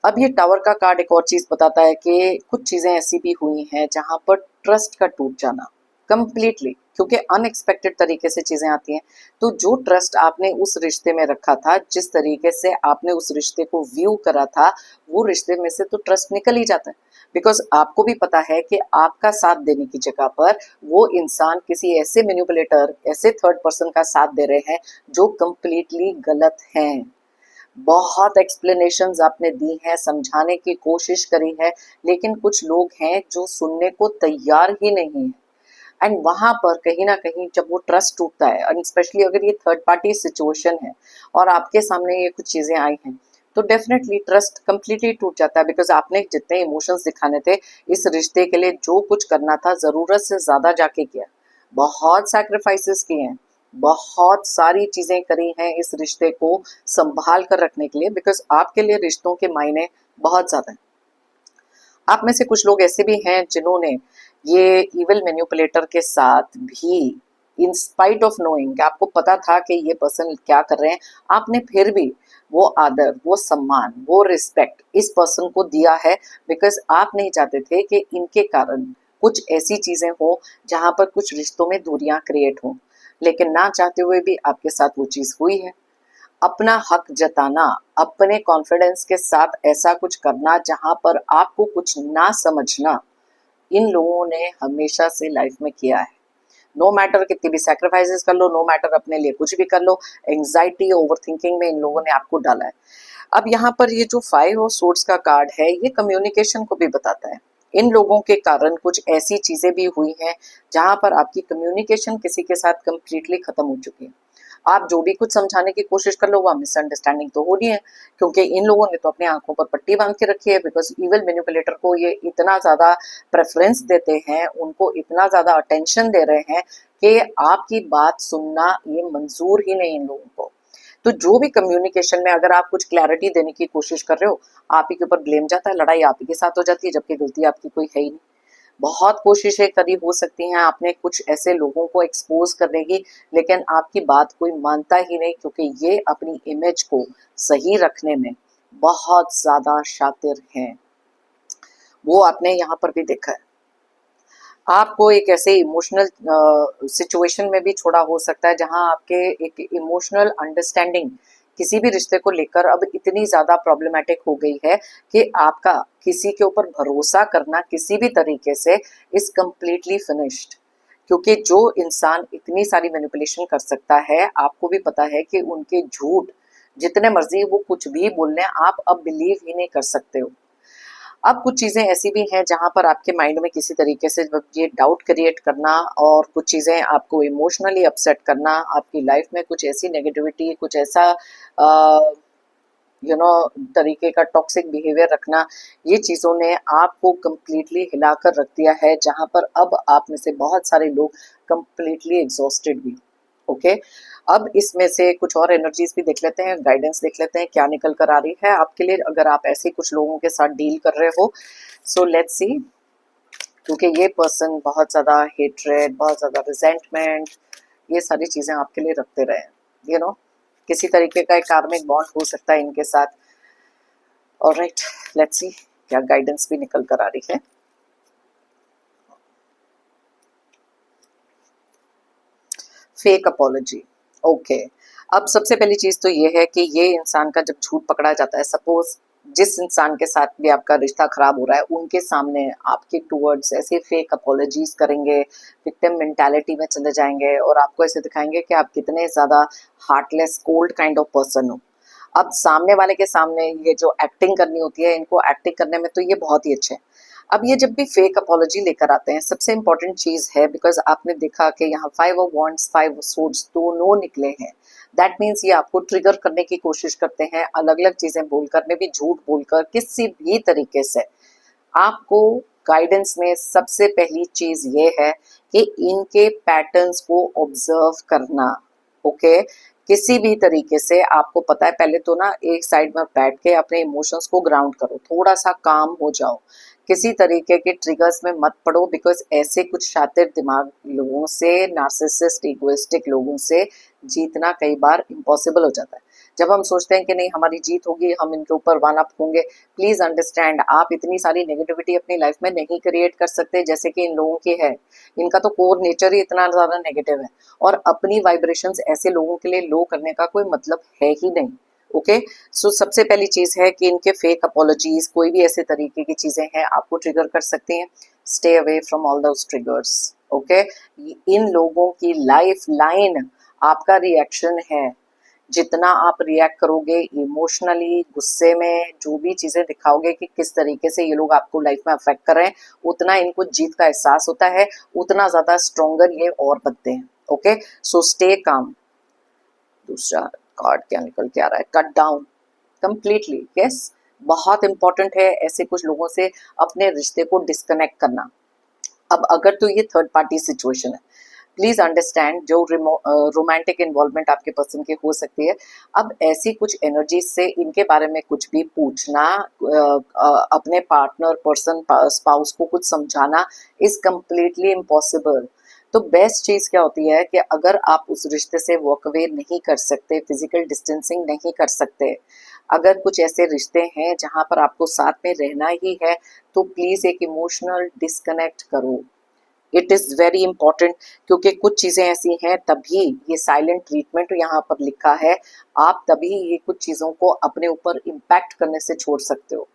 अब ये टावर का कार्ड एक और चीज बताता है कि कुछ चीजें ऐसी भी हुई हैं जहां पर ट्रस्ट का टूट जाना कंप्लीटली, क्योंकि अनएक्सपेक्टेड तरीके से चीजें आती हैं। तो जो ट्रस्ट आपने उस रिश्ते में रखा था, जिस तरीके से आपने उस रिश्ते को व्यू करा था, वो रिश्ते में से तो ट्रस्ट निकल ही जाता है। बिकॉज आपको भी पता है कि आपका साथ देने की जगह पर वो इंसान किसी ऐसे मैनिपुलेटर, ऐसे थर्ड पर्सन का साथ दे रहे हैं जो कंप्लीटली गलत हैं। बहुत एक्सप्लेनेशंस आपने दी हैं, समझाने की कोशिश करी है, लेकिन कुछ लोग हैं जो सुनने को तैयार ही नहीं है। एंड वहां पर कहीं ना कहीं जब वो ट्रस्ट टूटता है, और स्पेशली अगर ये थर्ड पार्टी सिचुएशन है और आपके सामने ये कुछ चीजें आई हैं, तो डेफिनेटली ट्रस्ट कंप्लीटली टूट जाता है। बिकॉज आपने जितने इमोशंस दिखाने थे इस रिश्ते के लिए, जो कुछ करना था जरूरत से ज्यादा जाके किया, बहुत सैक्रिफाइसेस किए हैं, बहुत सारी चीजें करी हैं इस रिश्ते को संभाल कर रखने के लिए, बिकॉज आपके लिए रिश्तों के मायने बहुत ज्यादा हैं। आप में से कुछ लोग ऐसे भी हैं जिन्होंने ये इविल मैनिपुलेटर के साथ भी, इन स्पाइट ऑफ नोइंग कि आपको पता था कि ये पर्सन क्या कर रहे हैं, आपने फिर भी वो आदर, वो सम्मान, वो रिस्पेक्ट इस पर्सन को दिया है, बिकॉज आप नहीं चाहते थे कि इनके कारण कुछ ऐसी चीजें हो जहां पर कुछ रिश्तों में दूरियां क्रिएट हो। लेकिन ना चाहते हुए भी आपके साथ वो चीज हुई है। अपना हक जताना, अपने कॉन्फिडेंस के साथ ऐसा कुछ करना जहां पर आपको कुछ ना समझना, इन लोगों ने हमेशा से लाइफ में किया है। नो मैटर कितनी भी सैक्रिफाइसेस कर लो, नो मैटर अपने लिए कुछ भी कर लो, एंग्जाइटी, ओवर थिंकिंग में इन लोगों ने आपको डाला है। अब यहाँ पर ये जो 5 ऑफ सोर्ड्स का कार्ड है, ये कम्युनिकेशन को भी बताता है। इन लोगों के कारण कुछ ऐसी चीजें भी हुई हैं जहां पर आपकी कम्युनिकेशन किसी के साथ कंप्लीटली खत्म हो चुकी है। आप जो भी कुछ समझाने की कोशिश कर लो, वह मिसअंडरस्टैंडिंग तो हो रही है, क्योंकि इन लोगों ने तो अपनी आंखों पर पट्टी बांध के रखी है। बिकॉज इविल मैनिपुलेटर को ये इतना ज्यादा प्रेफरेंस देते हैं, उनको इतना ज्यादा अटेंशन दे रहे हैं कि आपकी बात सुनना ये मंजूर ही नहीं इन लोगों को। तो जो भी कम्युनिकेशन में अगर आप कुछ क्लैरिटी देने की कोशिश कर रहे हो, आप ही के ऊपर ब्लेम जाता है, लड़ाई आप ही के साथ हो जाती है, जबकि गलती आपकी कोई है ही नहीं। बहुत कोशिशें करी हो सकती हैं आपने कुछ ऐसे लोगों को एक्सपोज करने की, लेकिन आपकी बात कोई मानता ही नहीं, क्योंकि ये अपनी इमेज को सही रखने में बहुत ज्यादा शातिर हैं। वो आपने यहाँ पर भी देखा है। आपको एक ऐसे इमोशनल सिचुएशन में भी छोड़ा हो सकता है जहां आपके एक इमोशनल अंडरस्टैंडिंग किसी भी रिश्ते को लेकर अब इतनी ज्यादा प्रॉब्लमेटिक हो गई है कि आपका किसी के ऊपर भरोसा करना किसी भी तरीके से इज कम्प्लीटली फिनिश्ड। क्योंकि जो इंसान इतनी सारी मैनिपुलेशन कर सकता है, आपको भी पता है कि उनके झूठ जितने मर्जी वो कुछ भी बोल लें, आप अब बिलीव ही नहीं कर सकते हो। अब कुछ चीजें ऐसी भी हैं जहां पर आपके माइंड में किसी तरीके से ये डाउट क्रिएट करना और कुछ चीजें आपको इमोशनली अपसेट करना, आपकी लाइफ में कुछ ऐसी नेगेटिविटी, कुछ ऐसा तरीके का टॉक्सिक बिहेवियर रखना, ये चीजों ने आपको कंप्लीटली हिलाकर रख दिया है, जहां पर अब आप में से बहुत सारे लोग कंप्लीटली एग्जॉस्टेड भी। ओके, अब इसमें से कुछ और एनर्जीज भी देख लेते हैं, गाइडेंस देख लेते हैं क्या निकल कर आ रही है आपके लिए, अगर आप ऐसे कुछ लोगों के साथ डील कर रहे हो। सो लेट्स सी, क्योंकि ये पर्सन बहुत ज्यादा हेट्रेड, बहुत ज्यादा रिजेंटमेंट, ये सारी चीजें आपके लिए रखते रहे, किसी तरीके का एक कार्मिक बॉन्ड हो सकता है इनके साथ। ऑलराइट, लेट्स सी क्या गाइडेंस भी निकल कर आ रही है। Fake apology. ओके, अब सबसे पहली चीज तो ये है कि ये इंसान का जब झूठ पकड़ा जाता है, सपोज जिस इंसान के साथ भी आपका रिश्ता खराब हो रहा है उनके सामने आपके टूवर्ड्स ऐसे फेक अपॉलॉजीज करेंगे, विक्टिम मेंटालिटी में चले जाएंगे और आपको ऐसे दिखाएंगे कि आप कितने ज्यादा heartless, cold kind of person हो। अब सामने वाले के सामने ये जो एक्टिंग करनी होती है, इनको एक्टिंग करने में तो ये बहुत ही अच्छे हैं। अब ये जब भी फेक अपॉलॉजी लेकर आते हैं, सबसे इंपॉर्टेंट चीज है, बिकॉज आपने देखा कि यहाँ 5 ऑफ वॉन्ड्स 5 ऑफ सोर्ड्स दोनों निकले हैं, दैट मीन्स ये आपको ट्रिगर करने की कोशिश करते हैं, अलग अलग चीजें बोलकर में भी, झूठ बोलकर, किसी भी तरीके से। आपको गाइडेंस में सबसे पहली चीज ये है कि इनके पैटर्न्स को ऑब्जर्व करना। ओके, किसी भी तरीके से आपको पता है, पहले तो ना एक साइड में बैठ के अपने इमोशंस को ग्राउंड करो, थोड़ा सा काम हो जाओ, किसी तरीके के ट्रिगर्स में मत पड़ो, बिकॉज ऐसे कुछ शातिर दिमाग लोगों से, नार्सिसिस्ट, इगोइस्टिक लोगों से जीतना कई बार इम्पॉसिबल हो जाता है। जब हम सोचते हैं कि नहीं हमारी जीत होगी, हम इनके ऊपर वन अप होंगे, प्लीज अंडरस्टैंड, आप इतनी सारी नेगेटिविटी अपनी लाइफ में नहीं क्रिएट कर सकते जैसे कि इन लोगों की है। इनका तो कोर नेचर ही इतना ज्यादा नेगेटिव है, और अपनी वाइब्रेशंस ऐसे लोगों के लिए लो करने का कोई मतलब है ही नहीं। ओके। सो सबसे पहली चीज है कि इनके फेक अपॉलॉजीज, कोई भी ऐसे तरीके की चीजें हैं आपको ट्रिगर कर सकती हैं। Stay away from all those triggers. Okay. इन लोगों की लाइफ लाइन आपका रिएक्शन है। जितना आप रिएक्ट करोगे इमोशनली, गुस्से में, जो भी चीजें दिखाओगे कि किस तरीके से ये लोग आपको लाइफ में अफेक्ट कर रहे हैं, उतना इनको जीत का एहसास होता है, उतना ज्यादा स्ट्रोंगर ये और बनते हैं। ओके। So stay calm. दूसरा कार्ड क्या निकल के आ रहा है? Cut down completely. यस, बहुत इंपॉर्टेंट है ऐसे कुछ लोगों से अपने रिश्ते को डिस्कनेक्ट करना। अब अगर तो ये थर्ड पार्टी सिचुएशन है, प्लीज अंडरस्टैंड जो रोमांटिक इन्वॉल्वमेंट आपके पर्सन की हो सकती है। अब ऐसी कुछ एनर्जी से इनके बारे में कुछ भी पूछना, अपने पार्टनर, पर्सन, स्पाउस को कुछ समझाना इज कम्प्लीटली इम्पॉसिबल। तो बेस्ट चीज क्या होती है कि अगर आप उस रिश्ते से वॉक अवे नहीं कर सकते, फिजिकल डिस्टेंसिंग नहीं कर सकते, अगर कुछ ऐसे रिश्ते हैं जहां पर आपको साथ में रहना ही है, तो प्लीज एक इमोशनल डिस्कनेक्ट करो। इट इज वेरी इंपॉर्टेंट, क्योंकि कुछ चीजें ऐसी हैं, तभी ये साइलेंट ट्रीटमेंट यहाँ पर लिखा है, आप तभी ये कुछ चीजों को अपने ऊपर इम्पैक्ट करने से छोड़ सकते हो।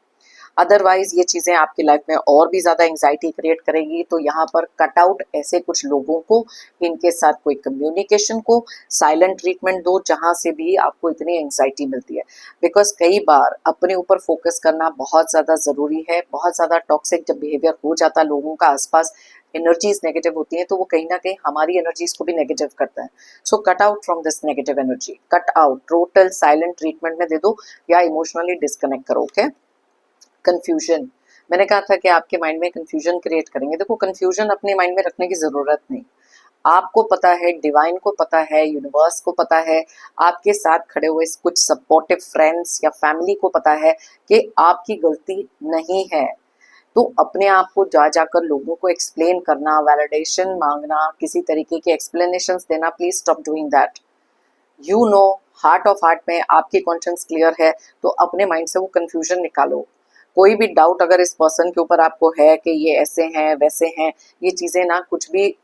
अदरवाइज ये चीजें आपकी लाइफ में और भी ज्यादा एंग्जाइटी क्रिएट करेगी। तो यहाँ पर कट आउट ऐसे कुछ लोगों को, इनके साथ कोई कम्युनिकेशन को, साइलेंट ट्रीटमेंट दो जहां से भी आपको इतनी एंग्जाइटी मिलती है। बिकॉज कई बार अपने ऊपर फोकस करना बहुत ज्यादा जरूरी है। बहुत ज्यादा टॉक्सिक जब बिहेवियर हो जाता है लोगों का, आसपास एनर्जीज नेगेटिव होती हैं, तो वो कहीं ना कहीं हमारी एनर्जीज को भी नेगेटिव करता है। So cut out from this negative energy, cut out, total silent treatment में दे दो या इमोशनली डिस्कनेक्ट करो। ओके। कंफ्यूजन, मैंने कहा था कि आपके माइंड में कंफ्यूजन क्रिएट करेंगे। देखो, कंफ्यूजन अपने माइंड में रखने की जरूरत नहीं। आपको पता है, डिवाइन को पता है, यूनिवर्स को पता है, आपके साथ खड़े हुए कुछ सपोर्टिव फ्रेंड्स या फैमिली को पता है कि आपकी गलती नहीं है। तो अपने आप को जा जाकर लोगों को एक्सप्लेन करना, वैलिडेशन मांगना, किसी तरीके के एक्सप्लेनेशंस देना, please stop doing that. You know, heart of heart में आपकी कॉन्शियस क्लियर है, तो अपने माइंड से वो कंफ्यूजन निकालो। कोई भी डाउट अगर इस पर्सन के ऊपर आपको है कि ये ऐसे हैं वैसे हैं, ये चीजें ना कुछ भी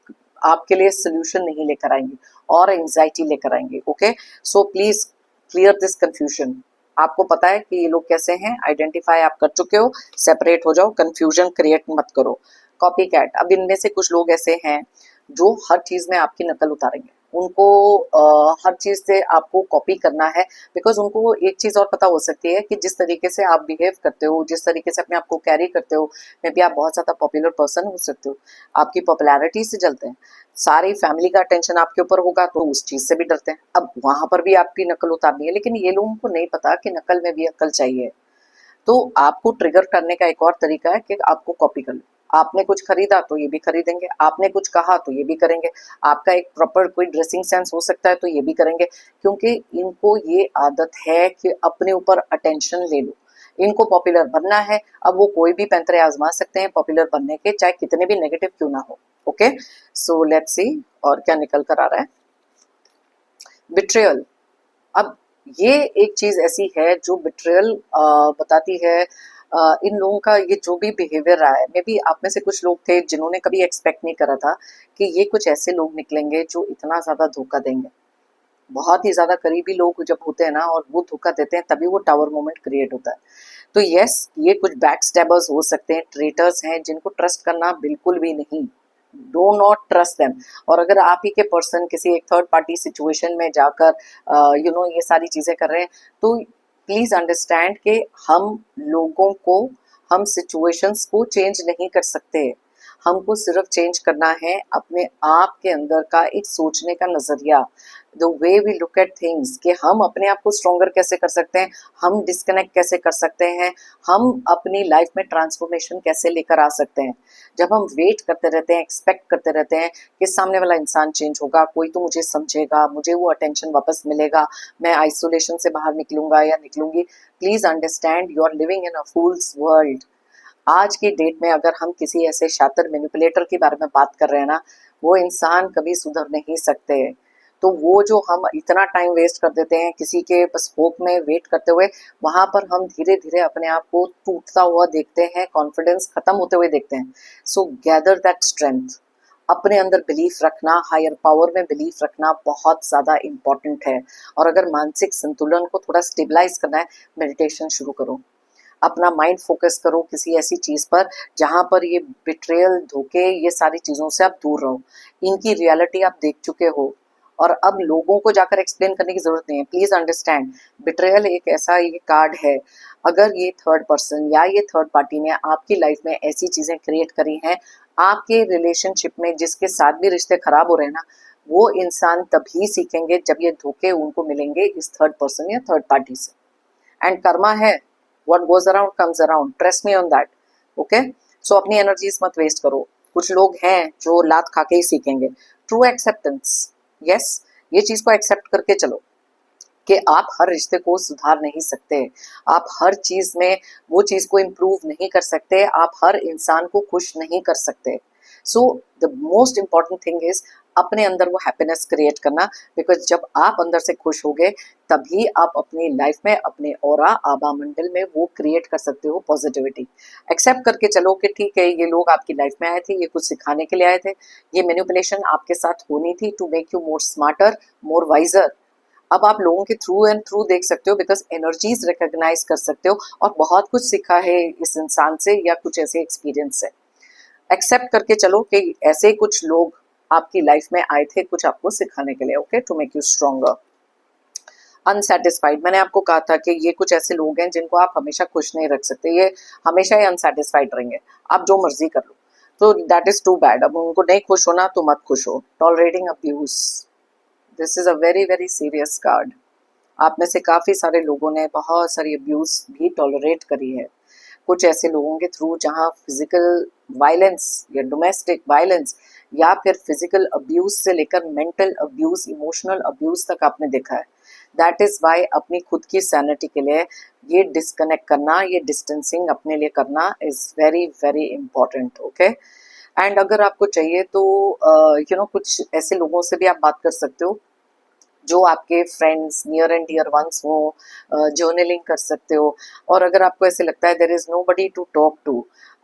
आपके लिए सोल्यूशन नहीं लेकर आएंगी और एंजाइटी लेकर आएंगे। Okay. So please clear this confusion. आपको पता है कि ये लोग कैसे हैं, आइडेंटिफाई आप कर चुके हो, सेपरेट हो जाओ, कंफ्यूजन क्रिएट मत करो। कॉपी कैट, अब इनमें से कुछ लोग ऐसे हैं जो हर चीज में आपकी नकल उतारेंगे। उनको हर चीज से आपको कॉपी करना है। बिकॉज उनको एक चीज और पता हो सकती है कि जिस तरीके से आप बिहेव करते हो, जिस तरीके से अपने आप को कैरी करते हो, मे बी आप बहुत ज्यादा पॉपुलर पर्सन हो सकते हो, आपकी पॉपुलैरिटी से जलते हैं, सारी फैमिली का अटेंशन आपके ऊपर होगा, तो उस चीज से भी डरते हैं। अब वहां पर भी आपकी नकल उतारनी है, लेकिन ये लोगों को नहीं पता कि नकल में भी अक्ल चाहिए। तो आपको ट्रिगर करने का एक और तरीका है कि आपको कॉपी कर लो। आपने कुछ खरीदा तो ये भी खरीदेंगे, आपने कुछ कहा तो ये भी करेंगे, आपका एक प्रॉपर कोई ड्रेसिंग सेंस हो सकता है तो ये भी करेंगे, क्योंकि इनको ये आदत है कि अपने ऊपर अटेंशन ले लो। इनको पॉपुलर बनना है, अब वो कोई भी पैंतरे आजमा सकते हैं पॉपुलर बनने के, चाहे कितने भी नेगेटिव क्यों ना हो। ओके। सो लेट्स सी और क्या निकल कर आ रहा है। बिट्रेयल। अब ये एक चीज ऐसी है जो बिट्रेयल बताती है। इन लोगों का ये जो भी बिहेवियर रहा है, मे बी आप में से कुछ लोग थे जिन्होंने कभी एक्सपेक्ट नहीं करा था कि ये कुछ ऐसे लोग निकलेंगे जो इतना ज्यादा धोखा देंगे। बहुत ही ज्यादा करीबी लोग जब होते हैं ना और वो धोखा देते हैं, तभी वो टावर मोमेंट क्रिएट होता है। तो यस, ये कुछ बैक स्टैबर्स हो सकते हैं, ट्रेटर्स हैं जिनको ट्रस्ट करना बिल्कुल भी नहीं। Do not trust them. और अगर आप ही के पर्सन किसी एक थर्ड पार्टी सिचुएशन में जाकर ये सारी चीजें कर रहे हैं, तो प्लीज अंडरस्टैंड कि हम लोगों को, हम सिचुएशंस को चेंज नहीं कर सकते। हमको सिर्फ चेंज करना है अपने आप के अंदर का एक सोचने का नजरिया, the way we look at things, कि हम अपने आप को स्ट्रोंगर कैसे कर सकते हैं, हम डिस्कनेक्ट कैसे कर सकते हैं, हम अपनी लाइफ में ट्रांसफॉर्मेशन कैसे लेकर आ सकते हैं। जब हम वेट करते रहते हैं, एक्सपेक्ट करते रहते हैं कि सामने वाला इंसान चेंज होगा, कोई तो मुझे समझेगा, मुझे वो अटेंशन वापस मिलेगा, मैं आइसोलेशन से बाहर निकलूंगा या निकलूंगी, please understand you are living in a fool's world. आज की डेट में अगर हम किसी ऐसे शातिर मैनिपुलेटर के बारे में बात कर रहे हैं ना, वो इंसान कभी सुधर नहीं सकते। तो वो जो हम इतना टाइम वेस्ट कर देते हैं किसी के बस होप में वेट करते हुए, वहां पर हम धीरे धीरे अपने आप को टूटता हुआ देखते हैं, कॉन्फिडेंस खत्म होते हुए देखते हैं। सो गैदर दैट स्ट्रेंथ। अपने अंदर बिलीफ रखना, हायर पावर में बिलीफ रखना बहुत ज़्यादा इम्पॉर्टेंट है। और अगर मानसिक संतुलन को थोड़ा स्टेबलाइज करना है, मेडिटेशन शुरू करो, अपना माइंड फोकस करो किसी ऐसी चीज़ पर जहाँ पर ये बिट्रेयल, धोखे, ये सारी चीज़ों से आप दूर रहो। इनकी रियलिटी आप देख चुके हो और अब लोगों को जाकर एक्सप्लेन करने की जरूरत नहीं है। प्लीज अंडरस्टैंड, बिट्रेयल एक ऐसा ये कार्ड है, अगर ये थर्ड पर्सन या ये थर्ड पार्टी ने आपकी लाइफ में ऐसी चीजें क्रिएट करी हैं, आपके रिलेशनशिप में जिसके साथ भी रिश्ते खराब हो रहे हैं ना, वो इंसान तभी सीखेंगे जब ये धोखे उनको मिलेंगे इस थर्ड पर्सन या थर्ड पार्टी से। एंड कर्मा है, what goes around comes around, trust me on that. Okay, so अपनी एनर्जीज मत वेस्ट करो। कुछ लोग हैं जो लात खा के ही सीखेंगे। ट्रू एक्सेप्टेंस, यस, ये चीज को एक्सेप्ट करके चलो कि आप हर रिश्ते को सुधार नहीं सकते, आप हर चीज में वो चीज को इम्प्रूव नहीं कर सकते, आप हर इंसान को खुश नहीं कर सकते। So the most important thing is अपने अंदर वो हैप्पीनेस क्रिएट करना, बिकॉज जब आप अंदर से खुश होगे तभी आप अपनी लाइफ में, अपने ऑरा, आभा मंडल में वो क्रिएट कर सकते हो पॉजिटिविटी। एक्सेप्ट करके चलो कि ठीक है, ये लोग आपकी लाइफ में आए थे, ये कुछ सिखाने के लिए आए थे, ये मैनिपुलेशन आपके साथ होनी थी to make you more smarter, more wiser. अब आप लोगों के थ्रू एंड थ्रू देख सकते हो, बिकॉज एनर्जीज रिकॉग्नाइज कर सकते हो और बहुत कुछ सीखा है इस इंसान से या कुछ ऐसे एक्सपीरियंस से। एक्सेप्ट करके चलो कि ऐसे कुछ लोग आपकी लाइफ में आए थे कुछ आपको सिखाने के लिए, okay, to make you stronger. Unsatisfied, मैंने आपको कहा था कि ये कुछ ऐसे लोग हैं जिनको आप हमेशा खुश नहीं रख सकते, ये हमेशा ही अनसेटिस्फाइड रहेंगे, आप जो मर्जी कर लो, तो दैट इज टू बैड। अब उनको नहीं खुश होना तो मत खुश हो। Tolerating abuse, this is a very very serious card. आप में से काफ़ी सारे लोगों ने बहुत सारी अब्यूज़ भी टॉलरेट करी है कुछ ऐसे लोगों के थ्रू, जहाँ फिजिकल वायलेंस या डोमेस्टिक वायलेंस या फिर फिजिकल अब्यूज़ से लेकर मेंटल अब्यूज़, इमोशनल अब्यूज़ तक आपने देखा है। दैट इज़ वाई अपनी खुद की सैनिटी के लिए ये डिस्कनेक्ट करना, ये डिस्टेंसिंग अपने लिए करना is very very important, okay. And अगर आपको चाहिए तो कुछ ऐसे लोगों से भी आप बात कर सकते हो जो आपके friends, near and dear ones हो, जर्नलिंग कर सकते हो। और अगर आपको ऐसे लगता है there is nobody to talk to,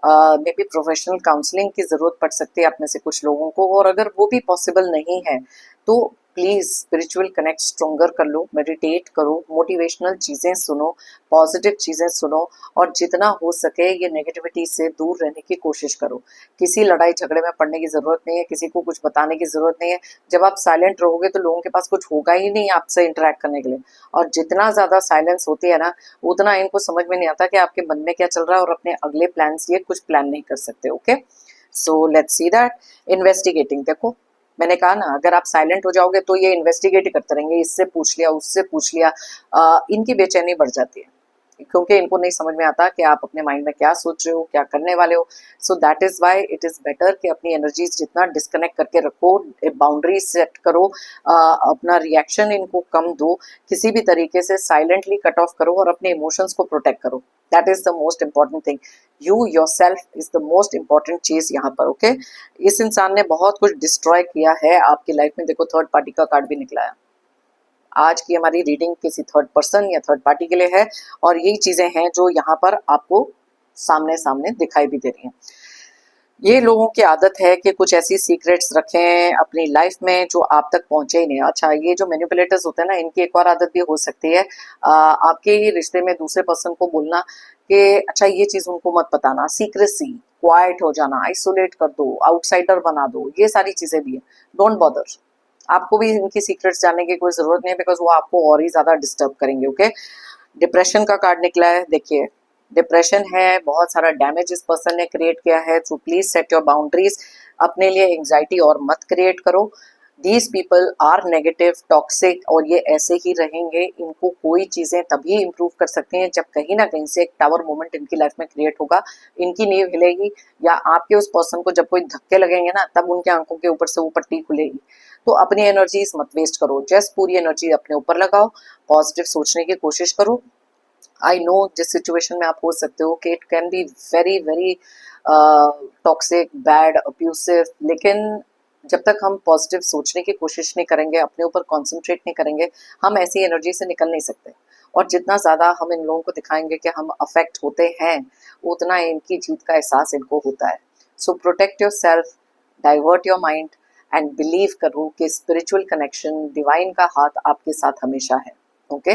maybe professional counselling की ज़रूरत पड़ सकती है आप में से कुछ लोगों को, और अगर वो भी पॉसिबल नहीं है तो प्लीज़ स्पिरिचुअल कनेक्ट स्ट्रोंगर कर लो, मेडिटेट करो, मोटिवेशनल चीज़ें सुनो, पॉजिटिव चीज़ें सुनो, और जितना हो सके ये नेगेटिविटी से दूर रहने की कोशिश करो। किसी लड़ाई झगड़े में पड़ने की ज़रूरत नहीं है, किसी को कुछ बताने की ज़रूरत नहीं है। जब आप साइलेंट रहोगे तो लोगों के पास कुछ होगा ही नहीं आपसे इंटरेक्ट करने के लिए, और जितना ज़्यादा साइलेंस होती है ना, उतना इनको समझ में नहीं आता कि आपके मन में क्या चल रहा है, और अपने अगले प्लान्स ये कुछ प्लान नहीं कर सकते, okay. So let's see that. Investigating, देखो मैंने कहा ना, अगर आप साइलेंट हो जाओगे तो ये इन्वेस्टिगेट ही करते रहेंगे, इससे पूछ लिया, उससे पूछ लिया, इनकी बेचैनी बढ़ जाती है क्योंकि इनको नहीं समझ में आता कि आप अपने माइंड में क्या सोच रहे हो, क्या करने वाले हो। So that is why it is better कि अपनी एनर्जीज जितना डिस्कनेक्ट करके रखो, बाउंड्री सेट करो, अपना रिएक्शन इनको कम दो, किसी भी तरीके से साइलेंटली कट ऑफ करो और अपने इमोशंस को प्रोटेक्ट करो। That is the most important thing. You your self is the most important चीज यहाँ पर, ओके। इस इंसान ने बहुत कुछ डिस्ट्रॉय किया है आपकी लाइफ में। देखो थर्ड पार्टी का कार्ड भी निकला है। आज की हमारी रीडिंग किसी थर्ड पर्सन या थर्ड पार्टी के लिए है, और यही चीजें हैं जो यहाँ पर आपको सामने सामने दिखाई भी दे रही हैं। ये लोगों की आदत है कि कुछ ऐसी सीक्रेट्स रखें अपनी लाइफ में जो आप तक पहुंचे ही नहीं। अच्छा, ये जो मैनिपुलेटर्स होते हैं ना, इनकी एक और आदत भी हो सकती है आपके ही रिश्ते में दूसरे पर्सन को बोलना कि अच्छा ये चीज उनको मत बताना, सीक्रेसी, क्वाइट हो जाना, आइसोलेट कर दो, आउटसाइडर बना दो, ये सारी चीजें भी है। डोंट बॉदर, आपको भी इनकी सीक्रेट्स जानने की कोई जरूरत नहीं है, बिकॉज वो आपको और ही ज्यादा डिस्टर्ब करेंगे, ओके। डिप्रेशन का कार्ड निकला है, देखिए डिप्रेशन है, बहुत सारा डैमेज इस पर्सन ने क्रिएट किया है। So please set your boundaries, अपने लिए एंग्जाइटी और मत क्रिएट करो। These people are negative, toxic, और ये ऐसे ही रहेंगे। इनको कोई चीजें तभी इंप्रूव कर सकते हैं जब कहीं ना कहीं से एक टावर मोमेंट इनकी लाइफ में क्रिएट होगा, इनकी नींव हिलेगी, या आपके उस पर्सन को जब कोई धक्के लगेंगे ना, तब उनके आंखों के ऊपर से वो पट्टी खुलेगी। तो अपनी एनर्जीज मत वेस्ट करो, जस्ट पूरी एनर्जी अपने ऊपर लगाओ, पॉजिटिव सोचने की कोशिश करो। आई नो जिस सिचुएशन में आप हो सकते हो कि it can be very very toxic, bad, abusive, लेकिन जब तक हम पॉजिटिव सोचने की कोशिश नहीं करेंगे, अपने ऊपर कॉन्सेंट्रेट नहीं करेंगे, हम ऐसी एनर्जी से निकल नहीं सकते। और जितना ज़्यादा हम इन लोगों को दिखाएंगे कि हम अफेक्ट होते हैं, उतना इनकी जीत का एहसास इनको होता है। So protect yourself, divert your mind and believe करो कि स्पिरिचुअल कनेक्शन, डिवाइन का हाथ आपके साथ हमेशा है। ओके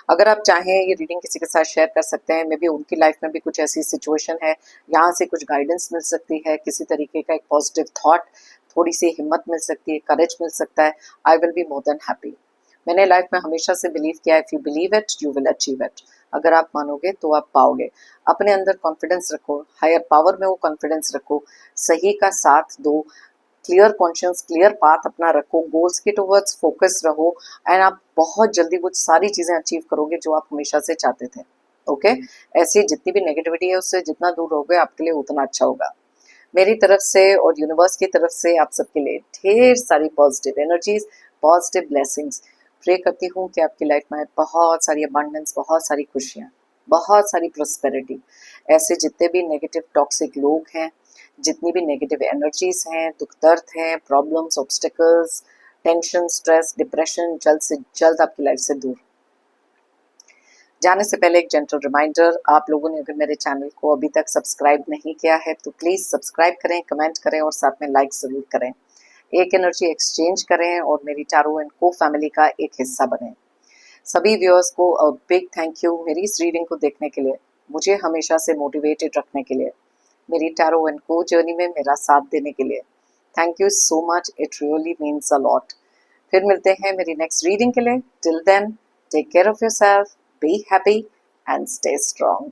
अगर आप चाहें ये रीडिंग किसी के साथ शेयर कर सकते हैं, मे बी उनकी लाइफ में भी कुछ ऐसी सिचुएशन है, यहाँ से कुछ गाइडेंस मिल सकती है, किसी तरीके का एक पॉजिटिव थॉट, थोड़ी सी हिम्मत मिल सकती है, करेज मिल सकता है, I will be more than happy. मैंने लाइफ में हमेशा से बिलीव किया है, if you believe it you will achieve it. अगर आप मानोगे तो आप पाओगे। अपने अंदर कॉन्फिडेंस रखो, हायर पावर में वो कॉन्फिडेंस रखो, सही का साथ दो, क्लियर कॉन्शियस, क्लियर पाथ अपना रखो, गोल्स के टुवर्ड्स फोकस रहो, एंड आप बहुत जल्दी कुछ सारी चीजें अचीव करोगे जो आप हमेशा से चाहते थे। ओके ऐसी जितनी भी नेगेटिविटी है उससे जितना दूर रहोगे आपके लिए उतना अच्छा होगा। मेरी तरफ से और यूनिवर्स की तरफ से आप सबके लिए ढेर सारी positive energies, positive blessings. Pray करती हूँ कि आपकी लाइफ में बहुत सारी अबंडेंस, बहुत सारी खुशियाँ, बहुत सारी प्रोस्पेरिटी। ऐसे जितने भी नेगेटिव टॉक्सिक लोग हैं, जितनी भी नेगेटिव एनर्जीज हैं, दुख दर्द हैं, problems, obstacles, tension, stress, depression जल्द से जल्द आपकी लाइफ से दूर। जाने से पहले एक जेंटल रिमाइंडर, आप लोगों ने अगर मेरे चैनल को अभी तक सब्सक्राइब नहीं किया है तो प्लीज़ सब्सक्राइब करें, कमेंट करें और साथ में लाइक ज़रूर करें। एक एनर्जी एक्सचेंज करें और मेरी टैरो एंड को फैमिली का एक हिस्सा बने। सभी व्यूअर्स को अ बिग थैंक यू मेरी इस रीडिंग को देखने के लिए, मुझे हमेशा से मोटिवेटेड रखने के लिए, मेरी टैरो एंड को जर्नी में मेरा साथ देने के लिए। Thank you so much, it really means a lot. फिर मिलते हैं मेरी नेक्स्ट रीडिंग के लिए। Till then take care of yourself, be happy and stay strong.